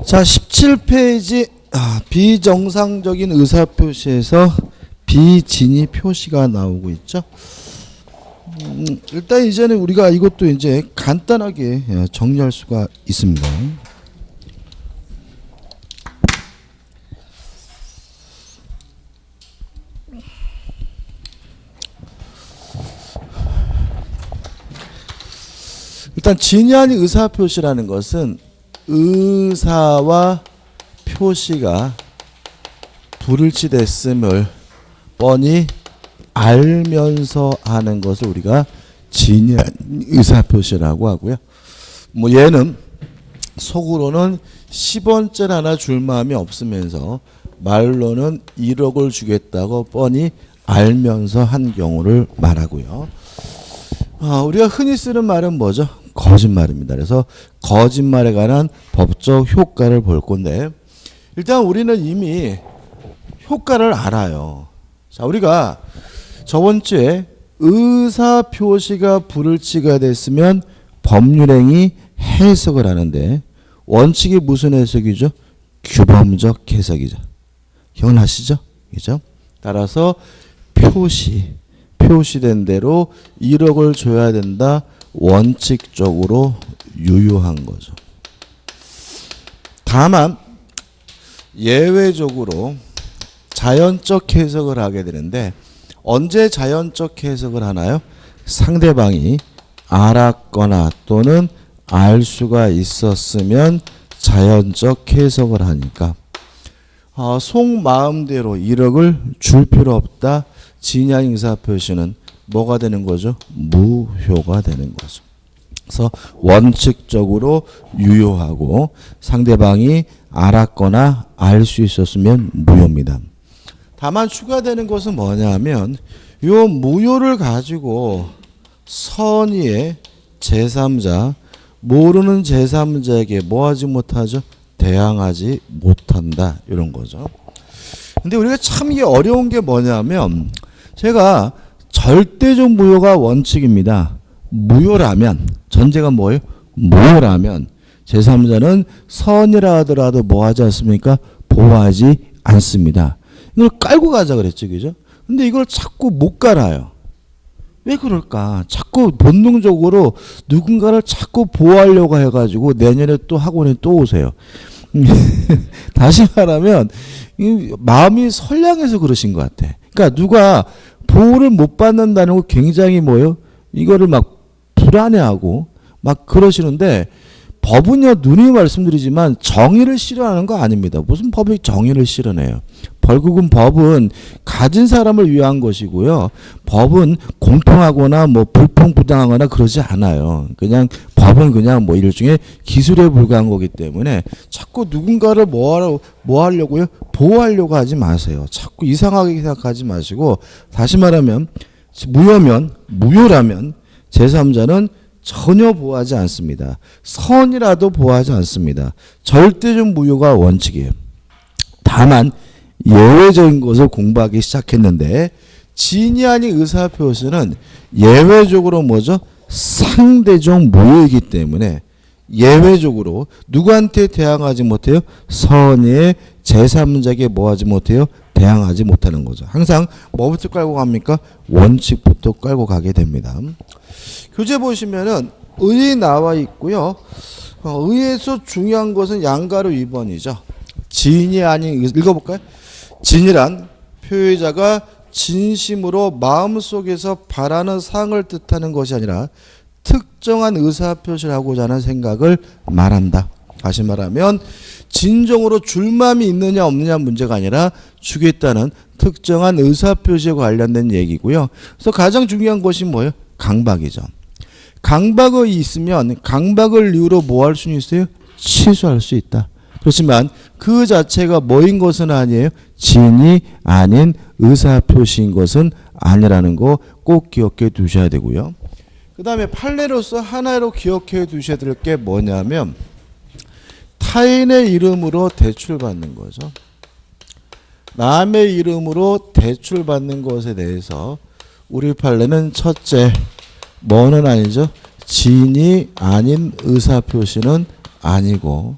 자, 17페이지 비정상적인 의사표시에서 비진위 표시가 나오고 있죠. 일단 이제는 우리가 이것도 이제 간단하게 정리할 수가 있습니다. 일단 진위 아닌 의사표시라는 것은 의사와 표시가 불일치됐음을 뻔히 알면서 하는 것을 우리가 진위 아닌 의사표시라고 하고요. 뭐 얘는 속으로는 10원짜리 하나 줄 마음이 없으면서 말로는 1억을 주겠다고 뻔히 알면서 한 경우를 말하고요. 우리가 흔히 쓰는 말은 뭐죠? 거짓말입니다. 그래서 거짓말에 관한 법적 효과를 볼 건데, 일단 우리는 이미 효과를 알아요. 자, 우리가 저번 주에 의사표시가 불일치가 됐으면 법률행위 해석을 하는데, 원칙이 무슨 해석이죠? 규범적 해석이죠. 기억나시죠? 그죠? 따라서 표시된 대로 1억을 줘야 된다. 원칙적으로 유효한 거죠. 다만 예외적으로 자연적 해석을 하게 되는데, 언제 자연적 해석을 하나요? 상대방이 알았거나 또는 알 수가 있었으면 자연적 해석을 하니까 속마음대로 1억을 줄 필요 없다. 진위 아닌 의사표시는 뭐가 되는 거죠? 무효가 되는 거죠. 그래서 원칙적으로 유효하고 상대방이 알았거나 알 수 있었으면 무효입니다. 다만 추가되는 것은 뭐냐면 요 무효를 가지고 선의의 제3자, 모르는 제3자에게 뭐하지 못하죠? 대항하지 못한다. 이런 거죠. 근데 우리가 참 이게 어려운 게 뭐냐면, 제가 절대적 무효가 원칙입니다. 무효라면, 전제가 뭐예요? 무효라면 제3자는 선이라 하더라도 뭐 하지 않습니까? 보호하지 않습니다. 이걸 깔고 가자 그랬죠. 그죠? 근데 이걸 자꾸 못 깔아요. 왜 그럴까? 자꾸 본능적으로 누군가를 자꾸 보호하려고 해가지고 내년에 또 학원에 또 오세요. 다시 말하면 마음이 선량해서 그러신 것 같아. 그러니까 누가 보호를 못 받는다는 거 굉장히 뭐예요? 이거를 막 불안해하고 막 그러시는데, 법은요, 누누이 말씀드리지만 정의를 실현하는 거 아닙니다. 무슨 법이 정의를 실현해요? 결국은 법은 가진 사람을 위한 것이고요. 법은 공평하거나 뭐 불평부당하거나 그러지 않아요. 그냥 법은 그냥 뭐 일종의 기술에 불과한 거기 때문에 자꾸 누군가를 뭐 하려고요? 보호하려고 하지 마세요. 자꾸 이상하게 생각하지 마시고, 다시 말하면 무효라면 제3자는 전혀 보호하지 않습니다. 선이라도 보호하지 않습니다. 절대적 무효가 원칙이에요. 다만 예외적인 것을 공부하기 시작했는데, 진위 아닌 의사표시는 예외적으로 뭐죠? 상대적 무효이기 때문에 예외적으로 누구한테 대항하지 못해요? 선의의 제3자에게 뭐하지 못해요? 대항하지 못하는 거죠. 항상 뭐부터 깔고 갑니까? 원칙부터 깔고 가게 됩니다. 교재 보시면은 의 나와 있고요. 의에서 중요한 것은 양가로 2번이죠. 진위 아닌, 읽어볼까요? 진위란 표의자가 진심으로 마음속에서 바라는 사항을 뜻하는 것이 아니라 특정한 의사표시를 하고자 하는 생각을 말한다. 다시 말하면 진정으로 줄 마음이 있느냐 없느냐 문제가 아니라 주겠다는 특정한 의사표시에 관련된 얘기고요. 그래서 가장 중요한 것이 뭐예요? 강박이죠. 강박이 있으면 강박을 이유로 뭐 할 수는 있어요? 취소할 수 있다. 그렇지만 그 자체가 뭐인 것은 아니에요. 진위 아닌 의사표시인 것은 아니라는 거 꼭 기억해 두셔야 되고요. 그 다음에 판례로서 하나로 기억해 두셔야 될 게 뭐냐면, 타인의 이름으로 대출받는 거죠. 남의 이름으로 대출받는 것에 대해서 우리 판례는 첫째, 뭐는 아니죠? 진위 아닌 의사표시는 아니고,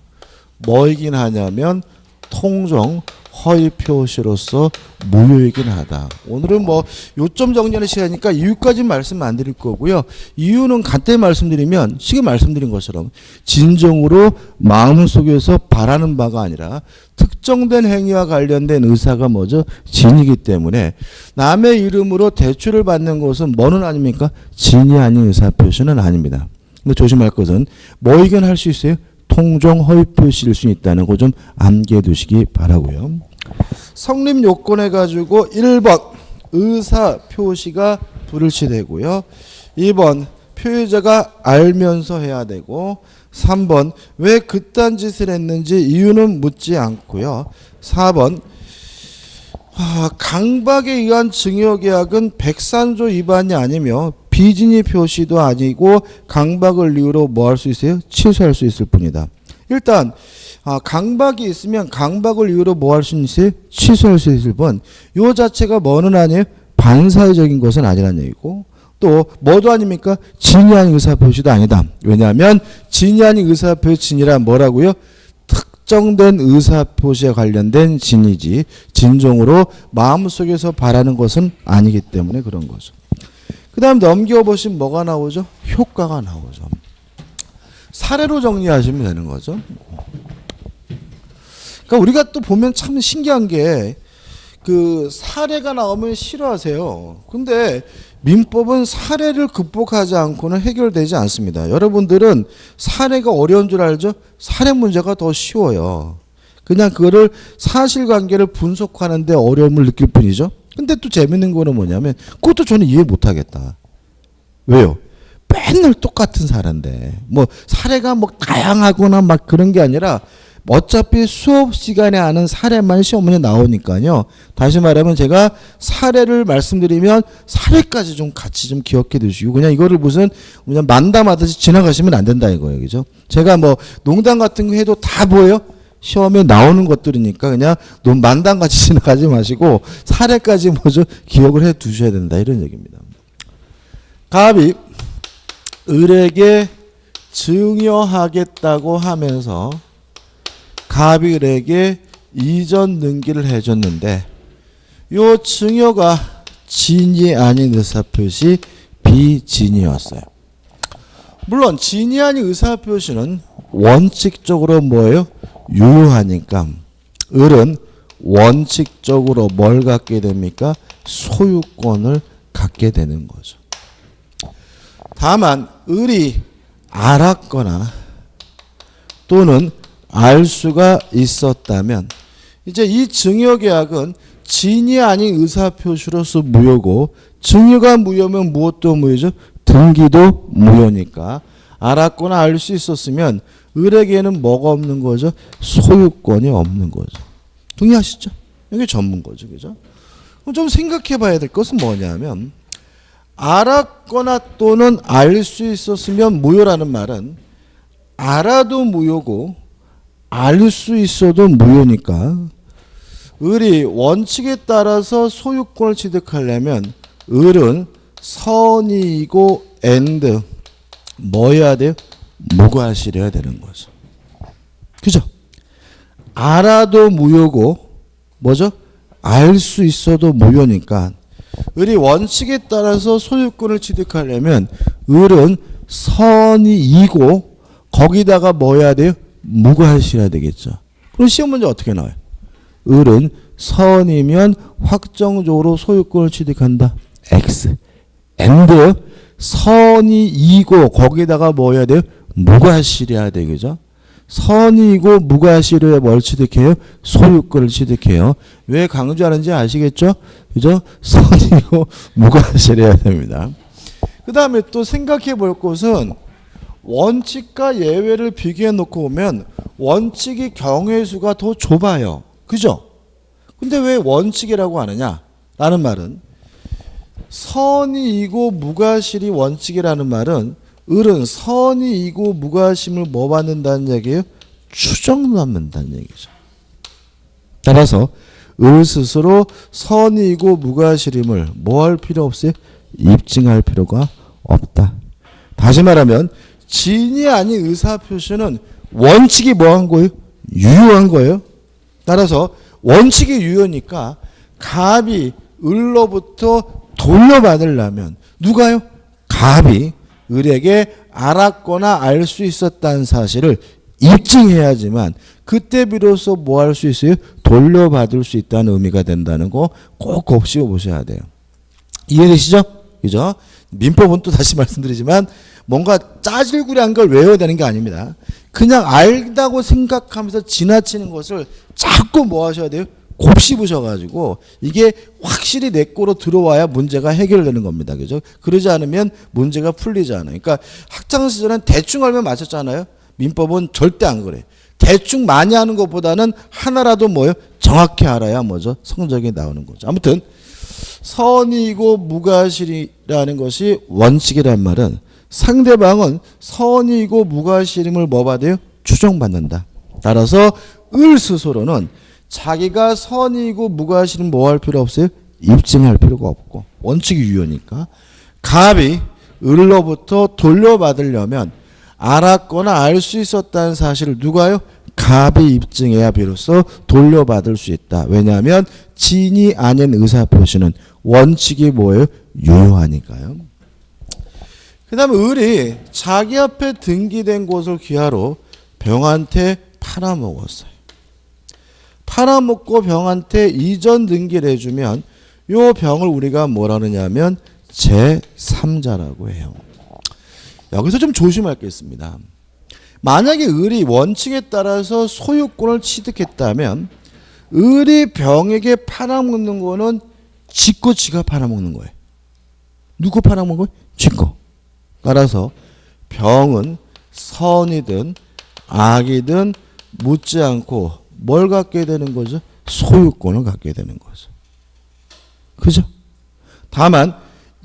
뭐이긴 하냐면 통정 허위 표시로서 무효이긴 하다. 오늘은 뭐 요점 정리하는 시간이니까 이유까지 말씀 안 드릴 거고요. 이유는 간단히 말씀드리면 지금 말씀드린 것처럼 진정으로 마음속에서 바라는 바가 아니라 특정된 행위와 관련된 의사가 뭐죠? 진이기 때문에 남의 이름으로 대출을 받는 것은 뭐는 아닙니까? 진이 아닌 의사표시는 아닙니다. 근데 조심할 것은 뭐이긴 할 수 있어요? 통정 허위 표시일 수 있다는 거 좀 암기해 두시기 바라고요. 성립 요건해 가지고 1번 의사 표시가 불일치되고요. 2번 표의자가 알면서 해야 되고 3번 왜 그딴 짓을 했는지 이유는 묻지 않고요. 4번 강박에 의한 증여계약은 백산조 위반이 아니며 비진위 표시도 아니고 강박을 이유로 뭐 할 수 있어요? 취소할 수 있을 뿐이다. 일단 강박이 있으면 강박을 이유로 뭐 할 수 있어요? 취소할 수 있을 뿐. 요 자체가 뭐는 아니에요? 반사회적인 것은 아니라는 얘기고 또 뭐도 아닙니까? 진이 아닌 의사표시도 아니다. 왜냐하면 진이 아닌 의사표시 진이란 뭐라고요? 특정된 의사표시에 관련된 진이지 진정으로 마음속에서 바라는 것은 아니기 때문에 그런 거죠. 그 다음 넘겨보시면 뭐가 나오죠? 효과가 나오죠. 사례로 정리하시면 되는 거죠. 그러니까 우리가 또 보면 참 신기한 게 그 사례가 나오면 싫어하세요. 근데 민법은 사례를 극복하지 않고는 해결되지 않습니다. 여러분들은 사례가 어려운 줄 알죠? 사례 문제가 더 쉬워요. 그냥 그거를 사실관계를 분석하는데 어려움을 느낄 뿐이죠. 근데 또 재밌는 거는 뭐냐면 그것도 저는 이해 못하겠다. 왜요? 맨날 똑같은 사례인데 뭐 사례가 뭐 다양하거나 막 그런 게 아니라 어차피 수업 시간에 하는 사례만 시험 문제 나오니까요. 다시 말하면 제가 사례를 말씀드리면 사례까지 좀 같이 좀 기억해 두시고 그냥 이거를 무슨 그냥 만담하듯이 지나가시면 안 된다 이거예요. 그죠? 제가 뭐 농담 같은 거 해도 다 뭐예요? 시험에 나오는 것들이니까 그냥 너무 만담같이 지나가지 마시고 사례까지 뭐죠? 기억을 해 두셔야 된다 이런 얘기입니다. 갑이 을에게 증여하겠다고 하면서 갑이 을에게 이전 등기를 해줬는데 요 증여가 진이 아닌 의사표시 비진이었어요. 물론 진이 아닌 의사표시는 원칙적으로 뭐예요? 유효하니까 을은 원칙적으로 뭘 갖게 됩니까? 소유권을 갖게 되는 거죠. 다만 을이 알았거나 또는 알 수가 있었다면 이제 이 증여계약은 진이 아닌 의사표시로서 무효고 증여가 무효면 무엇도 무효죠? 등기도 무효니까 알았거나 알 수 있었으면 을에게는 뭐가 없는 거죠? 소유권이 없는 거죠. 동의하시죠? 이게 전문거죠. 그죠? 그럼 좀 생각해 봐야 될 것은 뭐냐면 알았거나 또는 알 수 있었으면 무효라는 말은 알아도 무효고 알 수 있어도 무효니까 을이 원칙에 따라서 소유권을 취득하려면 을은 선이이고 and 뭐여야 돼요? 무과실해야 되는 거죠. 그죠? 알아도 무효고 뭐죠? 알 수 있어도 무효니까 을이 원칙에 따라서 소유권을 취득하려면 을은 선이이고 거기다가 뭐여야 돼요? 무과실해야 되겠죠. 그럼 시험 문제 어떻게 나와요? 을은 선이면 확정적으로 소유권을 취득한다. X. and 선이이고 거기다가 뭐여야 돼요? 무과실해야 되겠죠. 선이고 무과실에 뭘 취득해요? 소유권을 취득해요. 왜 강조하는지 아시겠죠? 그죠? 선이고 무과실해야 됩니다. 그 다음에 또 생각해 볼 것은 원칙과 예외를 비교해 놓고 보면 원칙이 경우의 수가 더 좁아요. 그죠? 근데 왜 원칙이라고 하느냐? 라는 말은 선이이고 무과실이 원칙이라는 말은 을은 선이이고 무과심을 뭐 받는다는 얘기예요? 추정받는다는 얘기죠. 따라서 을 스스로 선이이고 무과실임을 뭐 할 필요 없어요? 입증할 필요가 없다. 다시 말하면 진이 아닌 의사표시는 원칙이 뭐 한 거예요? 유효한 거예요. 따라서 원칙이 유효니까 갑이 을로부터 돌려받으려면 누가요? 갑이 을에게 알았거나 알 수 있었다는 사실을 입증해야지만 그때 비로소 뭐 할 수 있어요? 돌려받을 수 있다는 의미가 된다는 거 꼭 곱씹어 보셔야 돼요. 이해되시죠? 그죠? 민법은 또 다시 말씀드리지만 뭔가 짜질구리한 걸 외워야 되는 게 아닙니다. 그냥 알다고 생각하면서 지나치는 것을 자꾸 뭐 하셔야 돼요? 곱씹으셔가지고 이게 확실히 내 거로 들어와야 문제가 해결되는 겁니다. 그죠? 그러지 않으면 문제가 풀리지 않아요. 그러니까 학창시절은 대충 알면 맞췄잖아요. 민법은 절대 안 그래. 대충 많이 하는 것보다는 하나라도 뭐예요? 정확히 알아야 뭐죠? 성적이 나오는 거죠. 아무튼 선이고 무과실이라는 것이 원칙이란 말은 상대방은 선이고 무과실임을 뭐 받아요? 추정받는다. 따라서 을 스스로는 자기가 선이고 무과실은 뭐 할 필요 없어요? 입증할 필요가 없고 원칙이 유효니까 갑이 을로부터 돌려받으려면 알았거나 알 수 있었다는 사실을 누가요? 갑이 입증해야 비로소 돌려받을 수 있다. 왜냐하면 진이 아닌 의사표시는 원칙이 뭐예요? 유효하니까요. 그 다음에 을이 자기 앞에 등기된 곳을 기하로 병한테 팔아먹었어요. 팔아먹고 병한테 이전 등기를 해주면 요 병을 우리가 뭐라 그러냐면 제3자라고 해요. 여기서 좀 조심할 게 있습니다. 만약에 을이 원칙에 따라서 소유권을 취득했다면 을이 병에게 팔아먹는 거는 지거 지가 팔아먹는 거예요. 누구 팔아먹는 거예요? 지거. 따라서 병은 선이든 악이든 묻지 않고 뭘 갖게 되는 거죠? 소유권을 갖게 되는 거죠. 그죠? 다만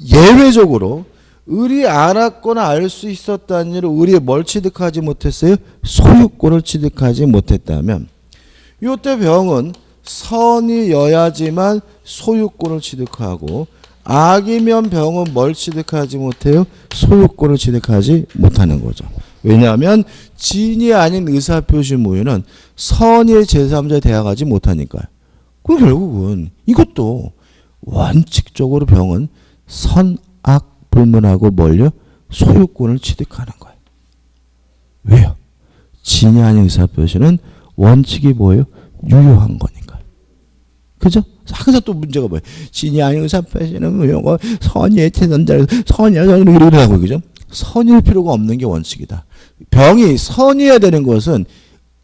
예외적으로 을이 알았거나 알 수 있었다는 일을 을이 뭘 취득하지 못했어요? 소유권을 취득하지 못했다면 이때 병은 선이여야지만 소유권을 취득하고 악이면 병은 뭘 취득하지 못해요? 소유권을 취득하지 못하는 거죠. 왜냐하면 진이 아닌 의사표시 무효는 선의의 제3자에 대항하지 못하니까요. 그럼 결국은 이것도 원칙적으로 병은 선악 불문하고 뭘요? 소유권을 취득하는 거예요. 왜요? 진이 아닌 의사표시는 원칙이 뭐예요? 유효한 거니까요. 그죠? 항상 또 문제가 뭐예요? 진이 아닌 의사표시는 무효고 선의의 제3자에서 선의라고 이러고 그죠? 선일 필요가 없는 게 원칙이다. 병이 선이어야 되는 것은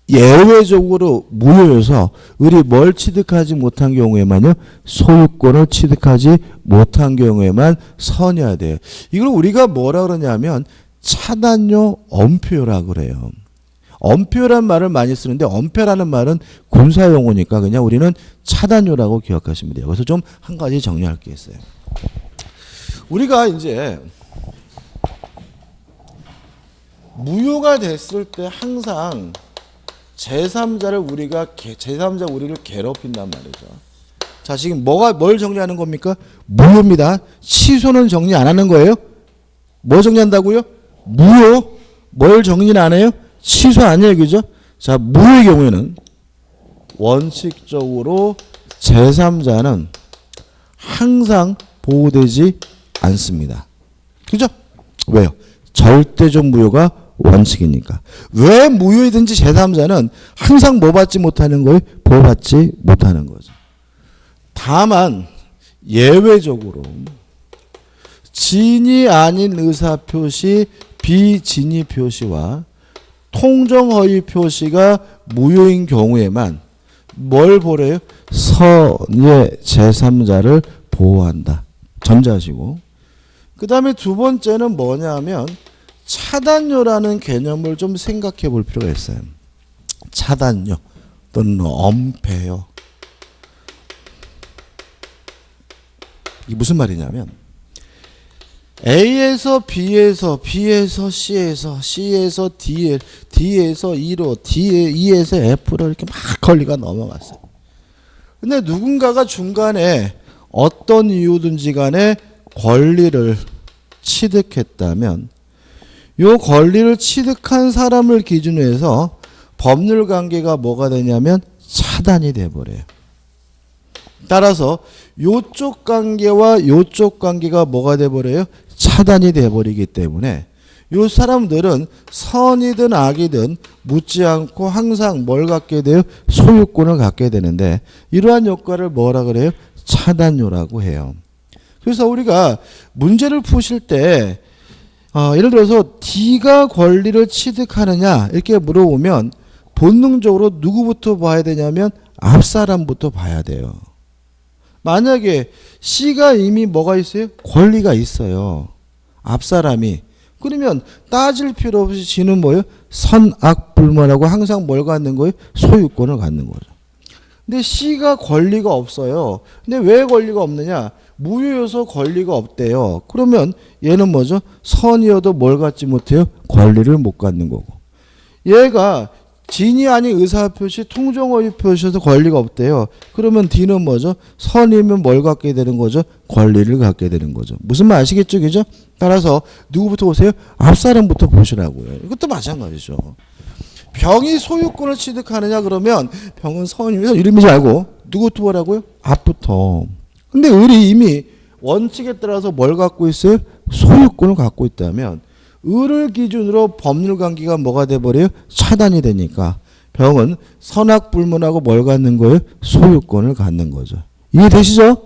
예외적으로 무효여서 을이 뭘 취득하지 못한 경우에만요. 소유권을 취득하지 못한 경우에만 선이어야 돼요. 이걸 우리가 뭐라 그러냐면 차단료 엄표라고 그래요. 엄표란 말을 많이 쓰는데 엄표라는 말은 군사용어니까 그냥 우리는 차단료라고 기억하시면 돼요. 그래서 좀 한 가지 정리할 게 있어요. 우리가 이제 무효가 됐을 때 항상 제3자를 우리를 괴롭힌단 말이죠. 자, 지금 뭘 정리하는 겁니까? 무효입니다. 취소는 정리 안 하는 거예요? 뭐 정리한다고요? 무효. 뭘 정리는 안 해요? 취소 아니에요. 그죠? 자, 무효의 경우에는 원칙적으로 제3자는 항상 보호되지 않습니다. 그죠? 왜요? 절대적 무효가 원칙이니까. 왜 무효이든지 제3자는 항상 뭐 받지 못하는 거예요? 보호받지 못하는 거죠. 다만 예외적으로 진이 아닌 의사표시, 비진이 표시와 통정허위 표시가 무효인 경우에만 뭘 보래요? 선의 제3자를 보호한다. 전제하시고. 그 다음에 두 번째는 뭐냐면 차단료라는 개념을 좀 생각해 볼 필요가 있어요. 차단료 또는 엄폐요. 이게 무슨 말이냐면 A에서 B에서 B에서 C에서 C에서 D에서 E로 E에서 F로 이렇게 막 권리가 넘어갔어요. 근데 누군가가 중간에 어떤 이유든지 간에 권리를 취득했다면 이 권리를 취득한 사람을 기준으로 해서 법률 관계가 뭐가 되냐면 차단이 돼버려요. 따라서 요쪽 관계와 요쪽 관계가 뭐가 돼버려요? 차단이 돼버리기 때문에 요 사람들은 선이든 악이든 묻지 않고 항상 뭘 갖게 돼요? 소유권을 갖게 되는데 이러한 효과를 뭐라 그래요? 차단요라고 해요. 그래서 우리가 문제를 푸실 때 예를 들어서 D가 권리를 취득하느냐 이렇게 물어보면 본능적으로 누구부터 봐야 되냐면 앞사람부터 봐야 돼요. 만약에 C가 이미 뭐가 있어요? 권리가 있어요. 앞사람이. 그러면 따질 필요 없이 G는 뭐예요? 선악불문하고 항상 뭘 갖는 거예요? 소유권을 갖는 거죠. 근데 C가 권리가 없어요. 근데 왜 권리가 없느냐? 무효여서 권리가 없대요. 그러면 얘는 뭐죠? 선이어도 뭘 갖지 못해요? 권리를 못 갖는 거고. 얘가 진이 아닌 의사표시, 통정어휘 표시여서 권리가 없대요. 그러면 D는 뭐죠? 선이면 뭘 갖게 되는 거죠? 권리를 갖게 되는 거죠. 무슨 말 아시겠죠? 그죠? 따라서 누구부터 보세요? 앞사람부터 보시라고요. 이것도 마찬가지죠. 병이 소유권을 취득하느냐 그러면 병은 선이면서 이름이지 알고 누구부터 보라고요? 앞부터. 근데 을이 이미 원칙에 따라서 뭘 갖고 있어요? 소유권을 갖고 있다면 을을 기준으로 법률 관계가 뭐가 돼버려요? 차단이 되니까 병은 선악불문하고 뭘 갖는 거예요? 소유권을 갖는 거죠. 이해되시죠?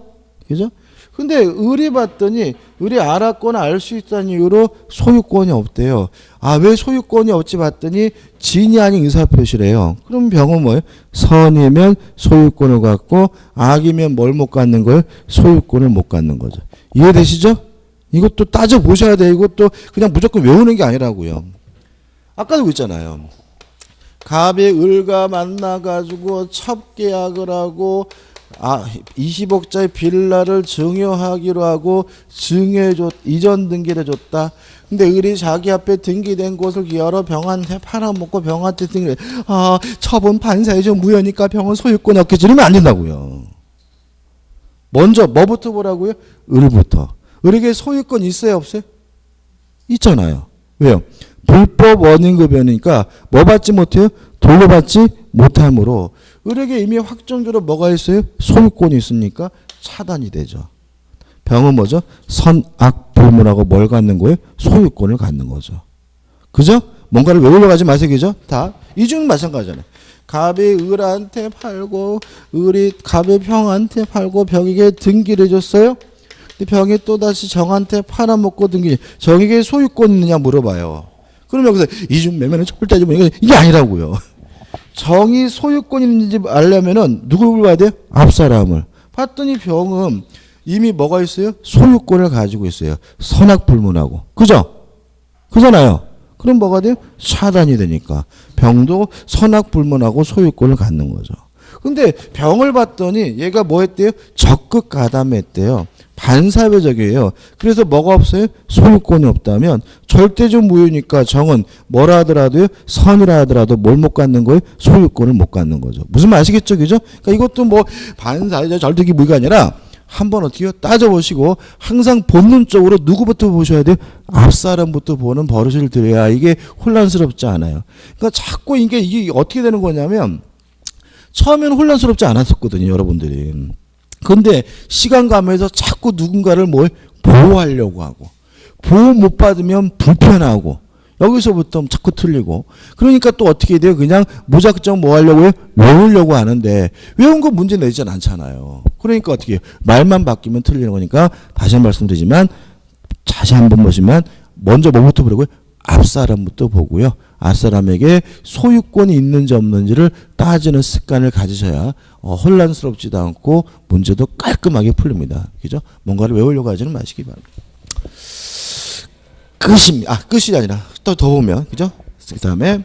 그죠? 근데 을이 봤더니 을이 알았거나 알 수 있다는 이유로 소유권이 없대요. 왜 소유권이 없지 봤더니 진이 아닌 의사표시래요. 그럼 병은 뭐예요? 선이면 소유권을 갖고 악이면 뭘 못 갖는 거예요? 소유권을 못 갖는 거죠. 이해되시죠? 이것도 따져보셔야 돼요. 이것도 그냥 무조건 외우는 게 아니라고요. 아까도 그랬잖아요. 갑이 을과 만나가지고 첩계약을 하고 20억짜리 빌라를 증여하기로 하고 이전 등기를 줬다. 근데 을이 자기 앞에 등기된 곳을 여러 병한테 팔아먹고 병한테 등기를 첩은 판사이죠. 무효니까 병은 소유권이 없겠지. 이러면 안 된다고요. 먼저 뭐부터 보라고요? 을부터. 을에게 소유권 있어요? 없어요? 있잖아요. 왜요? 불법 원인급여니까 뭐 받지 못해요? 돌려받지 못하므로 을에게 이미 확정적으로 뭐가 있어요? 소유권이 있으니까 차단이 되죠. 병은 뭐죠? 선악불문하고 뭘 갖는 거예요? 소유권을 갖는 거죠. 그죠? 뭔가를 외우려고 하지 마세요. 그죠? 다. 이중은 마찬가지잖아요. 갑이 을한테 팔고 을이 갑이 병한테 팔고 병에게 등기를 줬어요. 근데 병이 또다시 정한테 팔아먹고 등기. 정에게 소유권 있느냐 물어봐요. 그럼 여기서 이중 매매는 촛불따지 보니까 이게 아니라고요. 정이 소유권 있는지 알려면은 누구를 봐야 돼요? 앞사람을. 봤더니 병은 이미 뭐가 있어요? 소유권을 가지고 있어요. 선악불문하고. 그죠? 그잖아요. 그럼 뭐가 돼요? 차단이 되니까. 병도 선악불문하고 소유권을 갖는 거죠. 근데 병을 봤더니 얘가 뭐 했대요? 적극 가담했대요. 반사회적이에요. 그래서 뭐가 없어요? 소유권이 없다면 절대적 무효니까 정은 뭐라 하더라도요? 선이라 하더라도 뭘 못 갖는 거예요? 소유권을 못 갖는 거죠. 무슨 말 아시겠죠? 그죠? 그러니까 이것도 뭐 반사회적 절대적 무효가 아니라 한번 어떻게 따져보시고 항상 본능적으로 누구부터 보셔야 돼요? 앞사람부터 보는 버릇을 들여야 이게 혼란스럽지 않아요. 그러니까 자꾸 이게 어떻게 되는 거냐면 처음에는 혼란스럽지 않았었거든요. 여러분들이. 근데 시간 가면서 자꾸 누군가를 보호하려고 하고 보호 못 받으면 불편하고 여기서부터 자꾸 틀리고 그러니까 또 어떻게 돼요? 그냥 무작정 뭐 하려고 해요? 외우려고 하는데 외운 거 문제 내지는 않잖아요. 그러니까 어떻게 해요? 말만 바뀌면 틀리는 거니까 다시 한번 말씀드리지만 다시 한번 보시면 먼저 뭐부터 보라고요? 앞사람부터 보고요. 앞사람에게 소유권이 있는지 없는지를 따지는 습관을 가지셔야 혼란스럽지도 않고 문제도 깔끔하게 풀립니다. 그죠? 뭔가를 외우려고 하지는 마시기 바랍니다. 끝입니다. 끝이 아니라 또 더 보면 그죠? 그 다음에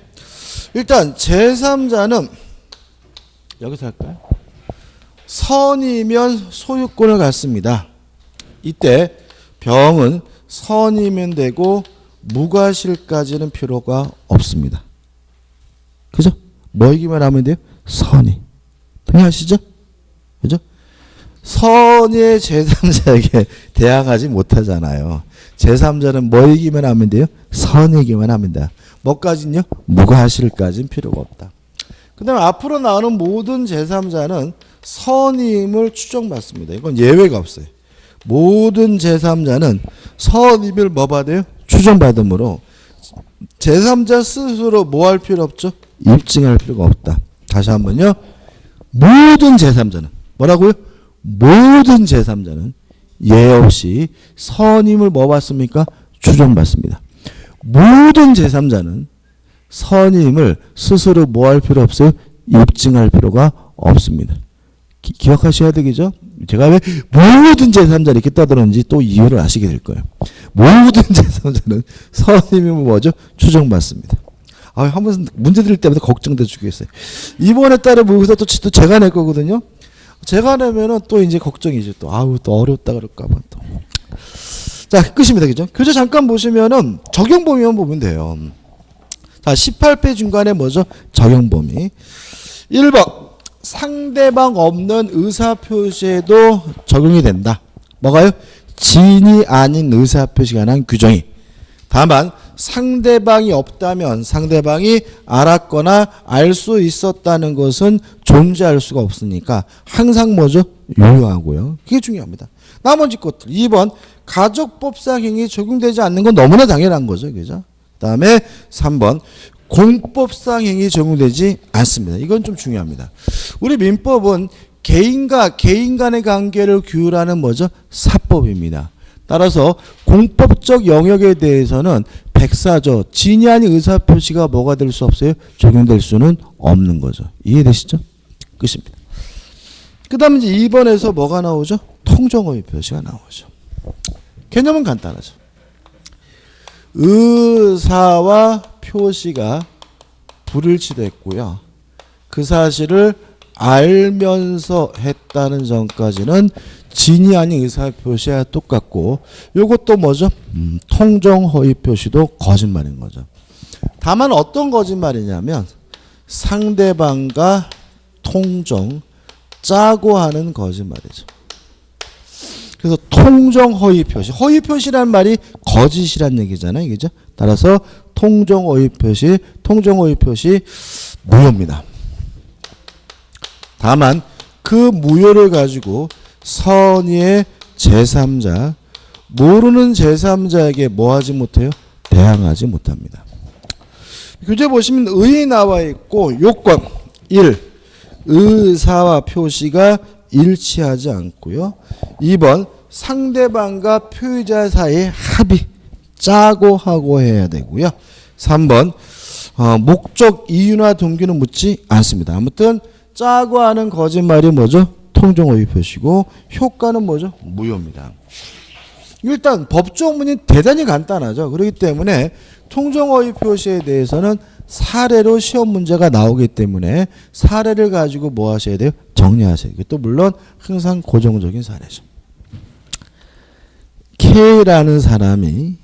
일단 제3자는 여기서 할까요? 선이면 소유권을 갖습니다. 이때 병은 선이면 되고 무과실까지는 필요가 없습니다. 그죠? 뭐이기만 하면 돼요? 선이. 동의하시죠? 그죠? 선의 제3자에게 대항하지 못하잖아요. 제3자는 뭐이기만 하면 돼요? 선이기만 합니다. 뭐까지는요? 무과실까지는 필요가 없다. 그 다음에 앞으로 나오는 모든 제3자는 선임을 추정받습니다. 이건 예외가 없어요. 모든 제3자는 선임을 뭐 받아요? 추정받으므로 제3자 스스로 뭐 할 필요 없죠? 입증할 필요가 없다. 다시 한번요. 모든 제3자는 뭐라고요? 모든 제3자는 예 없이 선임을 뭐 받습니까? 추정받습니다. 모든 제3자는 선임을 스스로 뭐 할 필요 없어요? 입증할 필요가 없습니다. 기억하셔야 되겠죠? 제가 왜 모든 제3자 이렇게 떠들었는지 또 이유를 아시게 될 거예요. 모든 제3자는 선임이 뭐죠? 추정받습니다. 한번 문제 드릴 때마다 걱정돼 죽겠어요. 이번에 따른 모의고사 또 제가 낼 거거든요. 제가 내면은 또 이제 걱정이죠. 또 어렵다 그럴까봐 또. 자, 끝입니다. 그죠? 교재 잠깐 보시면은 적용 범위만 보면 돼요. 자, 18페이지 중간에 뭐죠? 적용 범위. 1번. 상대방 없는 의사표시에도 적용이 된다. 뭐가요? 진이 아닌 의사표시가 난 규정이. 다만 상대방이 없다면 상대방이 알았거나 알 수 있었다는 것은 존재할 수가 없으니까 항상 뭐죠? 유효하고요. 그게 중요합니다. 나머지 것들. 2번 가족법상 행위 적용되지 않는 건 너무나 당연한 거죠. 그죠? 그 다음에 3번 공법상 행위 적용되지 않습니다. 이건 좀 중요합니다. 우리 민법은 개인과 개인 간의 관계를 규율하는 뭐죠? 사법입니다. 따라서 공법적 영역에 대해서는 백사조, 진이 아닌 의사표시가 뭐가 될 수 없어요? 적용될 수는 없는 거죠. 이해되시죠? 끝입니다. 그 다음에 이제 2번에서 뭐가 나오죠? 통정어휘 표시가 나오죠. 개념은 간단하죠. 의사와 표시가 불일치됐고요. 그 사실을 알면서 했다는 점까지는 진이 아닌 의사표시와 똑같고 이것도 뭐죠? 통정허위 표시도 거짓말인 거죠. 다만 어떤 거짓말이냐면 상대방과 통정 짜고 하는 거짓말이죠. 그래서 통정허위 표시, 허위 표시란 말이 거짓이란 얘기잖아요. 그죠? 따라서 통정허위 표시 무효입니다. 다만 그 무효를 가지고 선의의 제3자, 모르는 제3자에게 뭐 하지 못해요? 대항하지 못합니다. 교재 보시면 의이 나와 있고 요건 1. 의사와 표시가 일치하지 않고요. 2번 상대방과 표의자 사이에 합의 짜고 하고 해야 되고요. 3번 목적 이유나 동기는 묻지 않습니다. 아무튼 짜고 하는 거짓말이 뭐죠? 통정허위 표시고 효과는 뭐죠? 무효입니다. 일단 법조문이 대단히 간단하죠. 그렇기 때문에 통정허위 표시에 대해서는 사례로 시험 문제가 나오기 때문에 사례를 가지고 뭐 하셔야 돼요? 정리하셔야 돼요. 또 물론 항상 고정적인 사례죠. K라는 사람이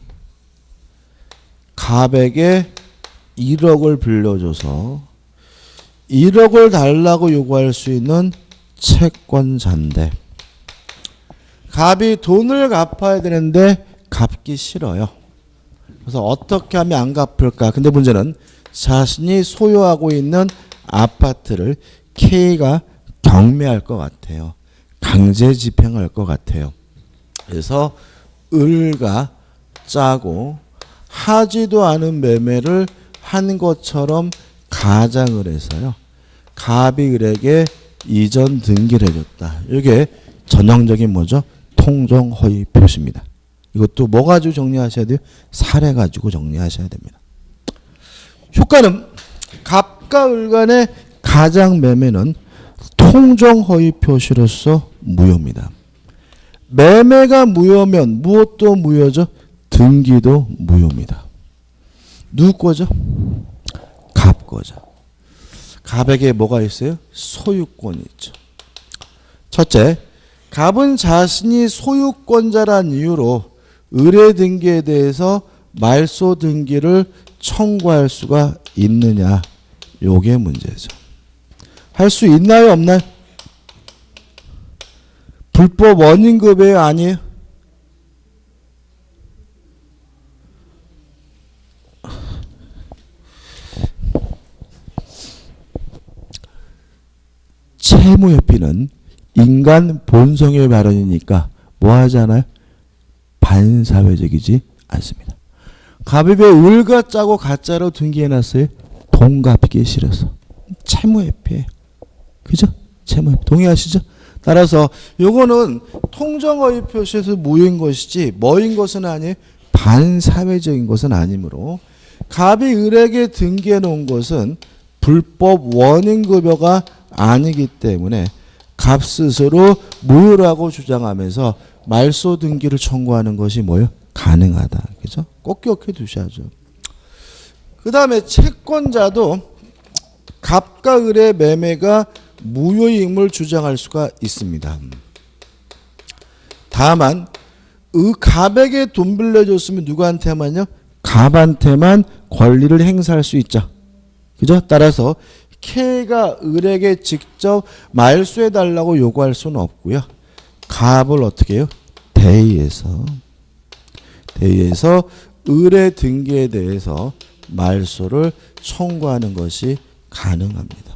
갑에게 1억을 빌려줘서 1억을 달라고 요구할 수 있는 채권자인데 갑이 돈을 갚아야 되는데 갚기 싫어요. 그래서 어떻게 하면 안 갚을까? 근데 문제는 자신이 소유하고 있는 아파트를 K가 경매할 것 같아요. 강제 집행할 것 같아요. 그래서 을과 짜고 하지도 않은 매매를 한 것처럼 가장을 해서요. 갑이 을에게 이전 등기를 해줬다. 이게 전형적인 뭐죠? 통정허위 표시입니다. 이것도 뭐 가지고 정리하셔야 돼요? 사례 가지고 정리하셔야 됩니다. 효과는 갑과 을 간의 가장 매매는 통정허위 표시로서 무효입니다. 매매가 무효면 무엇도 무효죠? 등기도 무효입니다. 누구 거죠? 갑 거죠. 갑에게 뭐가 있어요? 소유권이 있죠. 첫째, 갑은 자신이 소유권자란 이유로 의뢰 등기에 대해서 말소 등기를 청구할 수가 있느냐? 요게 문제죠. 할 수 있나요? 없나요? 불법 원인급여예요? 아니에요? 채무회피는 인간 본성의 발언이니까 뭐 하잖아요? 반사회적이지 않습니다. 갑이 왜 을과 짜고 가짜로 등기해놨어요? 돈 갚기 싫어서. 채무회피예요. 그죠? 채무회피. 동의하시죠? 따라서 요거는 통정어휘 표시에서 무효인 것이지 뭐인 것은 아니에요. 반사회적인 것은 아니므로 갑이 을에게 등기해 놓은 것은 불법 원인급여가 아니기 때문에 갑 스스로 무효라고 주장하면서 말소 등기를 청구하는 것이 뭐예요? 가능하다. 그죠? 꼭 기억해 두셔야죠. 그 다음에 채권자도 갑과 을의 매매가 무효임을 주장할 수가 있습니다. 다만 갑에게 돈 빌려줬으면 누구한테만요? 갑한테만 권리를 행사할 수 있죠. 그죠? 따라서 K가 을에게 직접 말소해달라고 요구할 수는 없고요. 갑을 어떻게 해요? 대의해서 을의 등기에 대해서 말소를 청구하는 것이 가능합니다.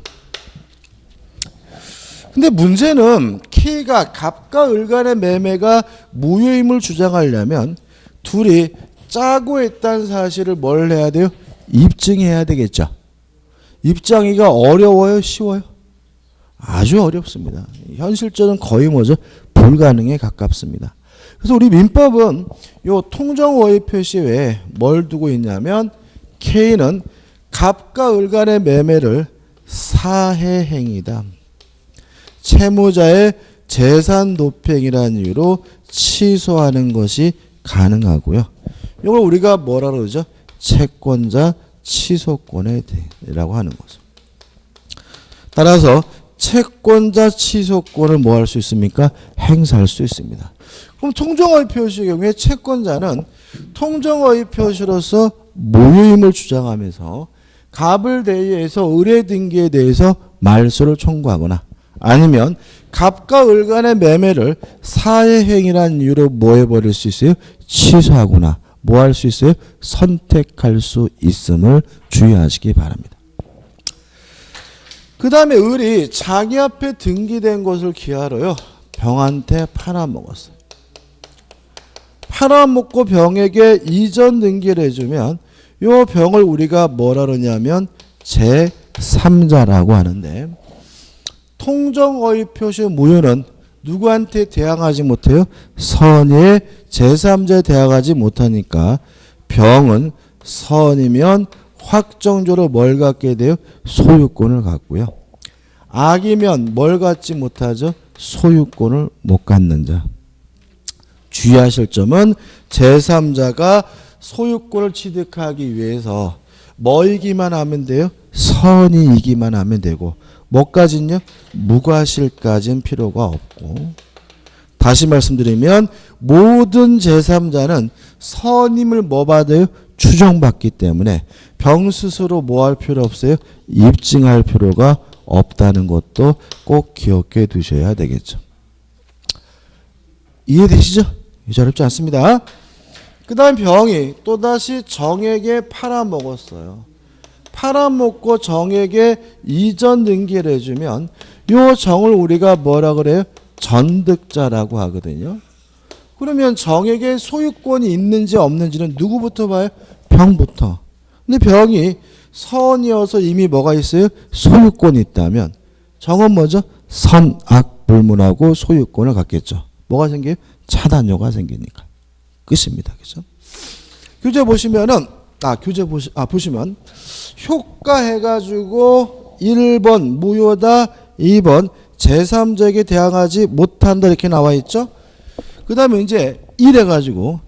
근데 문제는 K가 갑과 을 간의 매매가 무효임을 주장하려면 둘이 짜고 했다는 사실을 뭘 해야 돼요? 입증해야 되겠죠. 입증하기가 어려워요? 쉬워요? 아주 어렵습니다. 현실적으로는 거의 뭐죠? 불가능에 가깝습니다. 그래서 우리 민법은 요 통정어휘 표시 외에 뭘 두고 있냐면 K는 갑과 을 간의 매매를 사해행위다. 채무자의 재산 도팽이라는 이유로 취소하는 것이 가능하고요. 이걸 우리가 뭐라 그러죠? 채권자 취소권에 대해라고 하는 거죠. 따라서 채권자 취소권을 뭐 할 수 있습니까? 행사할 수 있습니다. 그럼 통정어휘 표시의 경우에 채권자는 통정어휘 표시로서 무효임을 주장하면서 갑을 대의해서 을의 등기에 대해서 말소를 청구하거나 아니면 갑과 을 간의 매매를 사해행위라는 이유로 뭐 해버릴 수 있어요? 취소하거나 뭐 할 수 있어요? 선택할 수 있음을 주의하시기 바랍니다. 그 다음에 을이 자기 앞에 등기된 것을 기하로요. 병한테 팔아먹었어요. 팔아먹고 병에게 이전 등기를 해주면 이 병을 우리가 뭐라 그러냐면 제3자라고 하는데 통정어휘 표시 무효는 누구한테 대항하지 못해요? 선의의 제3자에 대항하지 못하니까 병은 선이면 확정적으로 뭘 갖게 돼요? 소유권을 갖고요. 악이면 뭘 갖지 못하죠? 소유권을 못 갖는 자. 주의하실 점은 제3자가 소유권을 취득하기 위해서 뭐이기만 하면 돼요? 선이이기만 하면 되고 뭐까지는요? 무과실까지는 필요가 없고 다시 말씀드리면 모든 제3자는 선임을 뭐 받아요? 추정받기 때문에 병 스스로 뭐 할 필요 없어요? 입증할 필요가 없다는 것도 꼭 기억해 두셔야 되겠죠. 이해되시죠? 어렵지 않습니다. 그 다음 병이 또다시 정에게 팔아먹었어요. 팔아먹고 정에게 이전 등기를 해주면 이 정을 우리가 뭐라 그래요? 전득자라고 하거든요. 그러면 정에게 소유권이 있는지 없는지는 누구부터 봐요? 병부터. 근데 병이 선이어서 이미 뭐가 있어요? 소유권이 있다면 정은 뭐죠? 선악 불문하고 소유권을 갖겠죠. 뭐가 생겨요? 차단료가 생기니까. 끝입니다. 그죠? 교재 보시면은 보시면 효과 해가지고 1번 무효다, 2번 제3자에게 대항하지 못한다 이렇게 나와 있죠. 그 다음에 이제 1 해가지고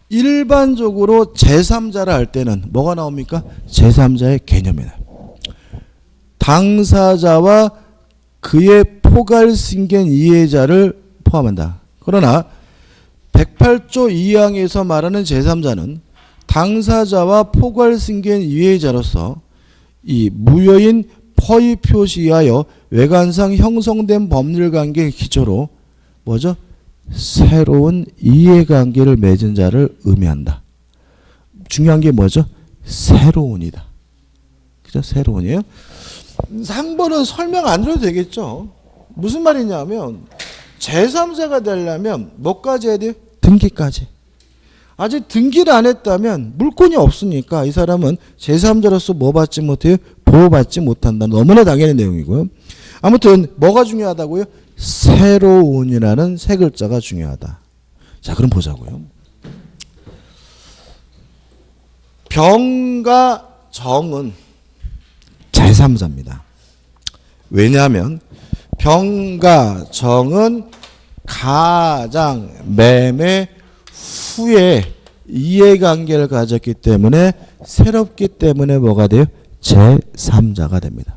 일반적으로 제3자를 할 때는 뭐가 나옵니까? 제3자의 개념이 나요. 당사자와 그의 포괄승계인 이해자를 포함한다. 그러나 108조 2항에서 말하는 제3자는 당사자와 포괄승계인 이해자로서 이 무효인 허위 표시하여 외관상 형성된 법률관계의 기초로 뭐죠? 새로운 이해관계를 맺은 자를 의미한다. 중요한 게 뭐죠? 새로운이다. 그죠? 새로운이에요. 3번은 설명 안 드려도 되겠죠. 무슨 말이냐면 제3자가 되려면 뭐까지 해야 돼요? 등기까지. 아직 등기를 안 했다면 물권이 없으니까 이 사람은 제3자로서 뭐 받지 못해요? 보호받지 못한다. 너무나 당연한 내용이고요. 아무튼 뭐가 중요하다고요? 새로운이라는 세 글자가 중요하다. 자, 그럼 보자고요. 병과 정은 제3자입니다. 왜냐하면 병과 정은 가장 매매 후에 이해관계를 가졌기 때문에 새롭기 때문에 뭐가 돼요? 제3자가 됩니다.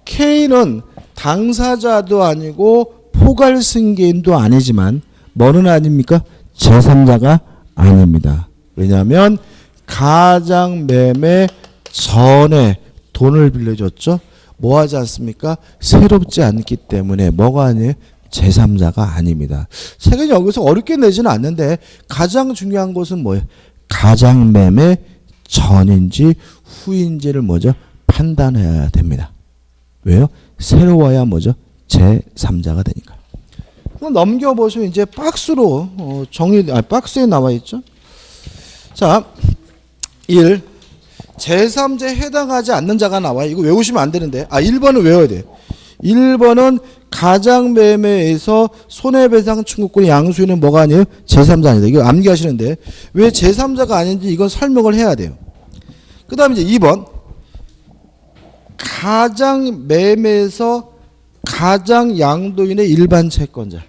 K는 당사자도 아니고 포괄승계인도 아니지만 뭐는 아닙니까? 제3자가 아닙니다. 왜냐하면 가장 매매 전에 돈을 빌려줬죠. 뭐 하지 않습니까? 새롭지 않기 때문에 뭐가 아니에요? 제3자가 아닙니다. 책은 여기서 어렵게 내지는 않는데 가장 중요한 것은 뭐예요? 가장 매매 전인지 후인지를 뭐죠? 판단해야 됩니다. 왜요? 새로워야 뭐죠? 제3자가 되니까. 그럼 넘겨보시면 이제 박스로 박스에 나와 있죠. 자, 1. 제3자에 해당하지 않는 자가 나와요. 이거 외우시면 안 되는데. 1번은 외워야 돼요. 1번은 가장 매매에서 손해배상 청구권 양수인은 뭐가 아니에요? 제3자 아니다. 이거 암기하시는데 왜 제3자가 아닌지 이건 설명을 해야 돼요. 그 다음에 이제 2번 가장 매매에서 가장 양도인의 일반 채권자.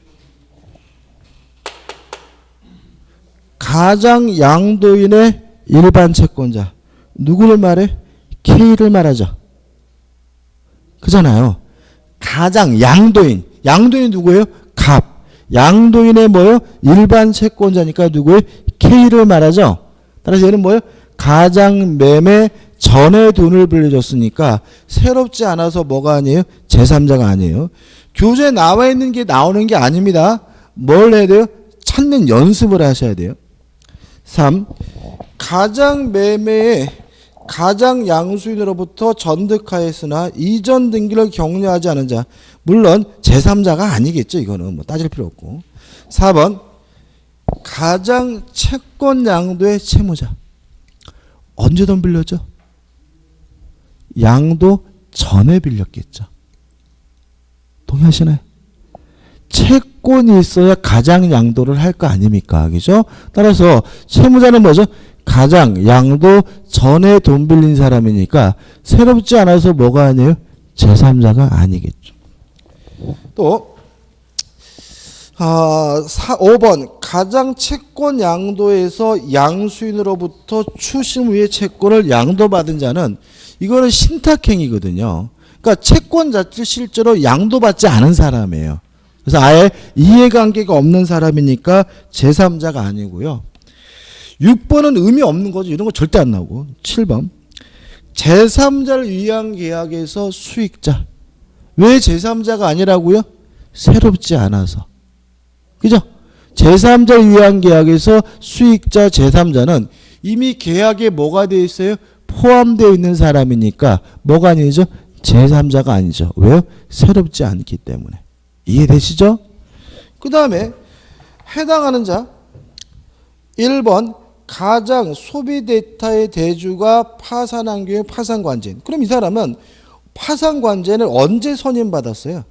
가장 양도인의 일반 채권자. 누구를 말해? K를 말하죠. 그잖아요. 가장 양도인. 양도인이 누구예요? 갑. 양도인의 뭐예요? 일반 채권자니까 누구예요? K를 말하죠. 따라서 얘는 뭐예요? 가장 매매 전에 돈을 빌려줬으니까 새롭지 않아서 뭐가 아니에요? 제3자가 아니에요. 교재에 나와 있는 게 나오는 게 아닙니다. 뭘 해야 돼요? 찾는 연습을 하셔야 돼요. 3. 가장 매매에 가장 양수인으로부터 전득하였으나 이전 등기를 격려하지 않은 자. 물론 제3자가 아니겠죠. 이거는 뭐 따질 필요 없고. 4번 가장 채권 양도의 채무자. 언제 돈 빌렸죠? 양도 전에 빌렸겠죠. 동의하시나요? 채권이 있어야 가장 양도를 할 거 아닙니까? 그죠? 따라서 채무자는 뭐죠? 가장 양도 전에 돈 빌린 사람이니까 새롭지 않아서 뭐가 아니에요? 제3자가 아니겠죠. 또 5번 가장 채권 양도에서 양수인으로부터 추심 후에 채권을 양도받은 자는 이거는 신탁행위거든요. 그러니까 채권 자체를 실제로 양도받지 않은 사람이에요. 그래서 아예 이해관계가 없는 사람이니까 제3자가 아니고요. 6번은 의미 없는 거죠. 이런 거 절대 안 나오고. 7번 제3자를 위한 계약에서 수익자. 왜 제3자가 아니라고요? 새롭지 않아서. 그죠? 제3자를 위한 계약에서 수익자 제3자는 이미 계약에 뭐가 되어 있어요? 포함되어 있는 사람이니까 뭐가 아니죠? 제3자가 아니죠. 왜요? 새롭지 않기 때문에. 이해되시죠? 그 다음에 해당하는 자 1번 가장 소비 데이터의 대주가 파산한 경우에 파산관제인. 그럼 이 사람은 파산관제를 언제 선임받았어요?